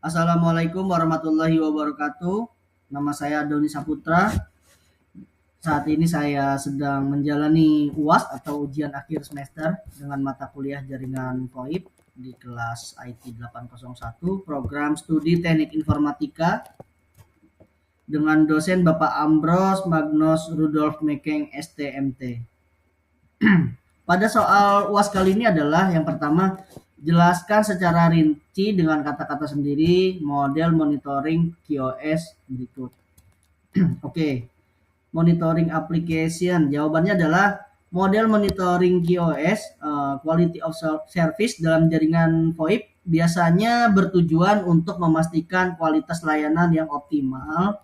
Assalamualaikum warahmatullahi wabarakatuh. Nama saya Doni Saputra. Saat ini saya sedang menjalani UAS atau ujian akhir semester dengan mata kuliah jaringan VoIP di kelas IT 801 program studi Teknik Informatika dengan dosen Bapak Ambros Magnus Rudolf Mekeng STMT. Pada soal UAS kali ini adalah yang pertama, jelaskan secara rinci dengan kata-kata sendiri model monitoring QoS berikut. Oke, monitoring application. Jawabannya adalah model monitoring QoS, quality of service dalam jaringan VoIP biasanya bertujuan untuk memastikan kualitas layanan yang optimal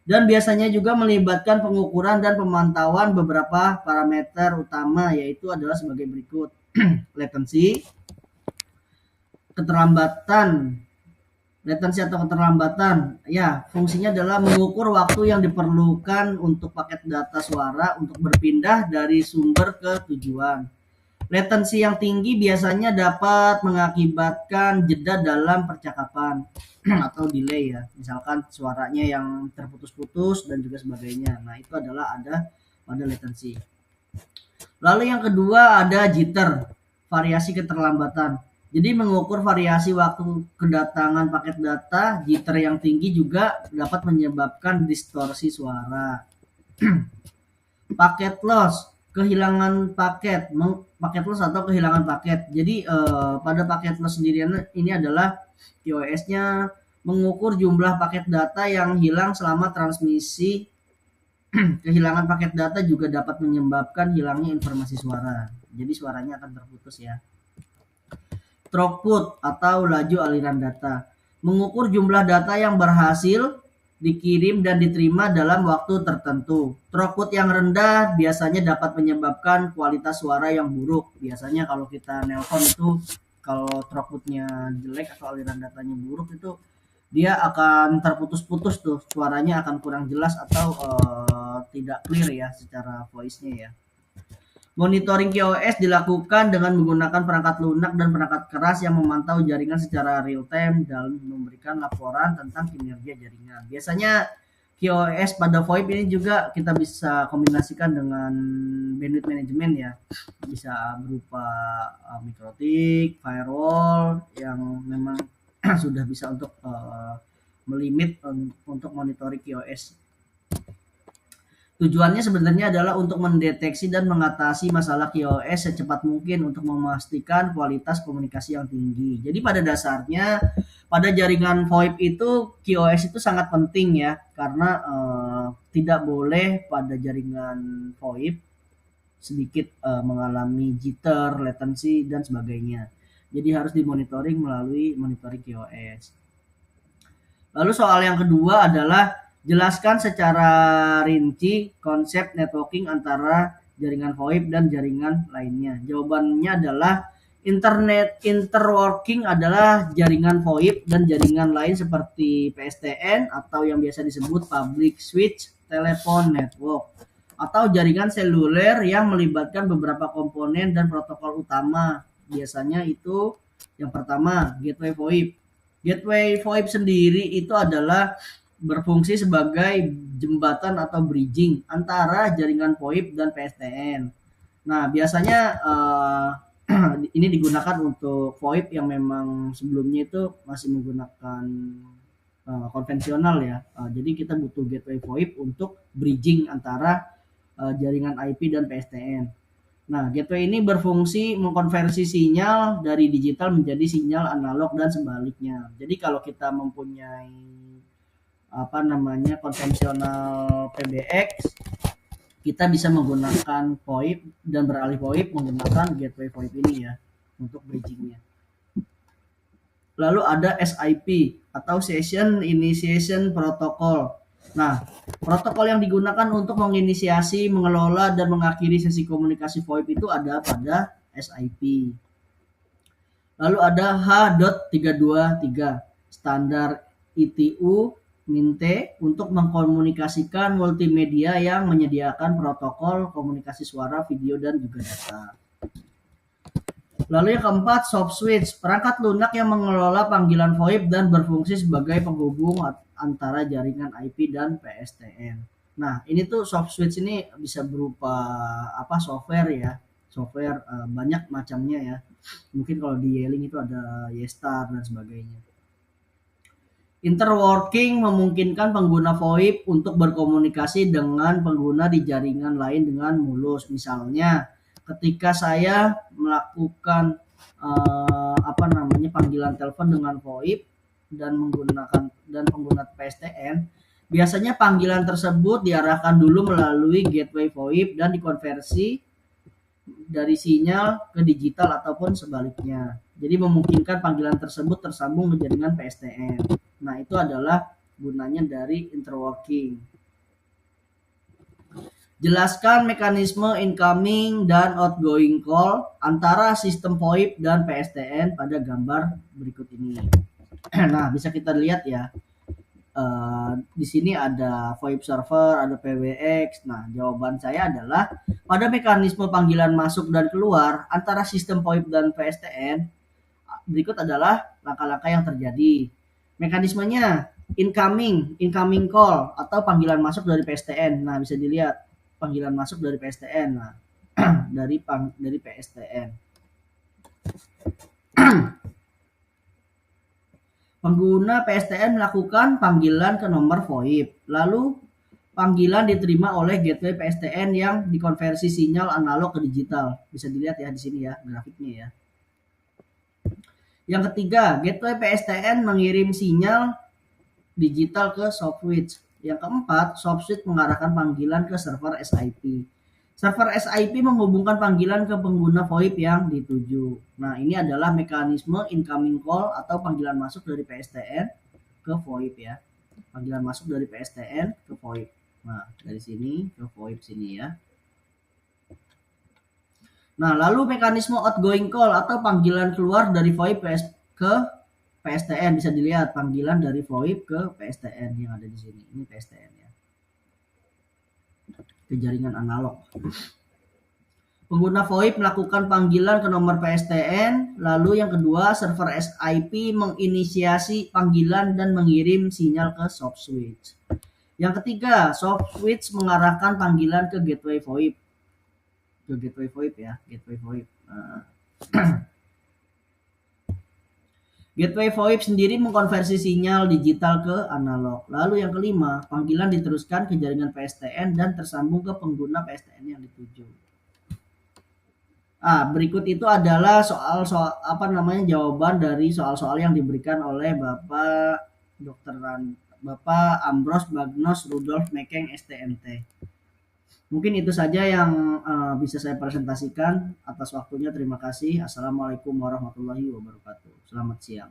dan biasanya juga melibatkan pengukuran dan pemantauan beberapa parameter utama, yaitu adalah sebagai berikut. Latency, keterlambatan. Latency atau keterlambatan, ya fungsinya adalah mengukur waktu yang diperlukan untuk paket data suara untuk berpindah dari sumber ke tujuan. Latency yang tinggi biasanya dapat mengakibatkan jeda dalam percakapan atau delay ya. Misalkan suaranya yang terputus-putus dan juga sebagainya. Nah, itu adalah ada pada latency. Lalu yang kedua ada jitter, variasi keterlambatan. Jadi mengukur variasi waktu kedatangan paket data, jitter yang tinggi juga dapat menyebabkan distorsi suara. Paket loss, kehilangan paket loss atau kehilangan paket. Jadi pada paket loss sendirian ini adalah QoS-nya mengukur jumlah paket data yang hilang selama transmisi. Kehilangan paket data juga dapat menyebabkan hilangnya informasi suara. Jadi suaranya akan terputus ya. Throughput atau laju aliran data, mengukur jumlah data yang berhasil dikirim dan diterima dalam waktu tertentu. Throughput yang rendah biasanya dapat menyebabkan kualitas suara yang buruk. Biasanya kalau kita nelpon itu kalau throughputnya jelek atau aliran datanya buruk itu dia akan terputus-putus tuh, suaranya akan kurang jelas atau tidak clear ya secara voice-nya ya. Monitoring QoS dilakukan dengan menggunakan perangkat lunak dan perangkat keras yang memantau jaringan secara real time dan memberikan laporan tentang kinerja jaringan. Biasanya QoS pada VoIP ini juga kita bisa kombinasikan dengan bandwidth management ya. Bisa berupa MikroTik, firewall yang memang sudah bisa untuk melimit untuk monitoring QoS. Tujuannya sebenarnya adalah untuk mendeteksi dan mengatasi masalah QoS secepat mungkin untuk memastikan kualitas komunikasi yang tinggi. Jadi pada dasarnya pada jaringan VoIP itu QoS itu sangat penting ya, karena tidak boleh pada jaringan VoIP sedikit mengalami jitter, latency dan sebagainya. Jadi harus dimonitoring melalui monitoring QoS. Lalu soal yang kedua adalah jelaskan secara rinci konsep networking antara jaringan VoIP dan jaringan lainnya. Jawabannya adalah interworking adalah jaringan VoIP dan jaringan lain seperti PSTN atau yang biasa disebut public switch telephone network atau jaringan seluler yang melibatkan beberapa komponen dan protokol utama. Biasanya itu yang pertama gateway VoIP. Gateway VoIP sendiri itu adalah berfungsi sebagai jembatan atau bridging antara jaringan VoIP dan PSTN. Nah, biasanya ini digunakan untuk VoIP yang memang sebelumnya itu masih menggunakan konvensional ya. Jadi kita butuh gateway VoIP untuk bridging antara jaringan IP dan PSTN. Nah, gateway ini berfungsi mengkonversi sinyal dari digital menjadi sinyal analog dan sebaliknya. Jadi kalau kita mempunyai konvensional PBX, kita bisa menggunakan VoIP dan beralih VoIP menggunakan gateway VoIP ini ya untuk bridgingnya. Lalu ada SIP atau Session Initiation Protocol. Nah, protokol yang digunakan untuk menginisiasi, mengelola dan mengakhiri sesi komunikasi VoIP itu ada pada SIP. Lalu ada H.323 standar ITU Minte untuk mengkomunikasikan multimedia yang menyediakan protokol komunikasi suara, video dan juga data. Lalu yang keempat, soft switch, perangkat lunak yang mengelola panggilan VoIP dan berfungsi sebagai penghubung antara jaringan IP dan PSTN. Nah, ini tuh soft switch ini bisa berupa apa software ya, software banyak macamnya ya. Mungkin kalau di Yeeling itu ada Yestar dan sebagainya. Interworking memungkinkan pengguna VoIP untuk berkomunikasi dengan pengguna di jaringan lain dengan mulus. Misalnya, ketika saya melakukan apa namanya panggilan telepon dengan VoIP dan pengguna PSTN, biasanya panggilan tersebut diarahkan dulu melalui gateway VoIP dan dikonversi dari sinyal ke digital ataupun sebaliknya. Jadi memungkinkan panggilan tersebut tersambung ke jaringan PSTN. Nah, itu adalah gunanya dari interworking. Jelaskan mekanisme incoming dan outgoing call antara sistem VoIP dan PSTN pada gambar berikut ini. Nah, bisa kita lihat ya. Di sini ada VoIP server, ada PBX. Nah, jawaban saya adalah pada mekanisme panggilan masuk dan keluar antara sistem VoIP dan PSTN, berikut adalah langkah-langkah yang terjadi. Mekanismenya incoming call atau panggilan masuk dari PSTN. Nah, bisa dilihat panggilan masuk dari PSTN. Nah, dari PSTN. Pengguna PSTN melakukan panggilan ke nomor VoIP. Lalu panggilan diterima oleh gateway PSTN yang dikonversi sinyal analog ke digital. Bisa dilihat ya di sini ya grafiknya ya. Yang ketiga, gateway PSTN mengirim sinyal digital ke soft switch. Yang keempat, soft switch mengarahkan panggilan ke server SIP. Server SIP menghubungkan panggilan ke pengguna VoIP yang dituju. Nah, ini adalah mekanisme incoming call atau panggilan masuk dari PSTN ke VoIP ya. Panggilan masuk dari PSTN ke VoIP. Nah, dari sini ke VoIP sini ya. Nah, lalu mekanisme outgoing call atau panggilan keluar dari VoIP ke PSTN, bisa dilihat panggilan dari VoIP ke PSTN yang ada di sini. Ini PSTN ya. Ke jaringan analog. Pengguna VoIP melakukan panggilan ke nomor PSTN, lalu yang kedua server SIP menginisiasi panggilan dan mengirim sinyal ke soft switch. Yang ketiga, soft switch mengarahkan panggilan ke gateway VoIP. Ke gateway VoIP ya, gateway VoIP. Gateway VoIP sendiri mengkonversi sinyal digital ke analog. Lalu yang kelima, panggilan diteruskan ke jaringan PSTN dan tersambung ke pengguna PSTN yang dituju. Berikut itu adalah soal-soal jawaban dari soal-soal yang diberikan oleh Bapak Ambros Bagnos Rudolf Mekeng STMT. Mungkin itu saja yang bisa saya presentasikan. Atas waktunya terima kasih. Assalamualaikum warahmatullahi wabarakatuh. Selamat siang.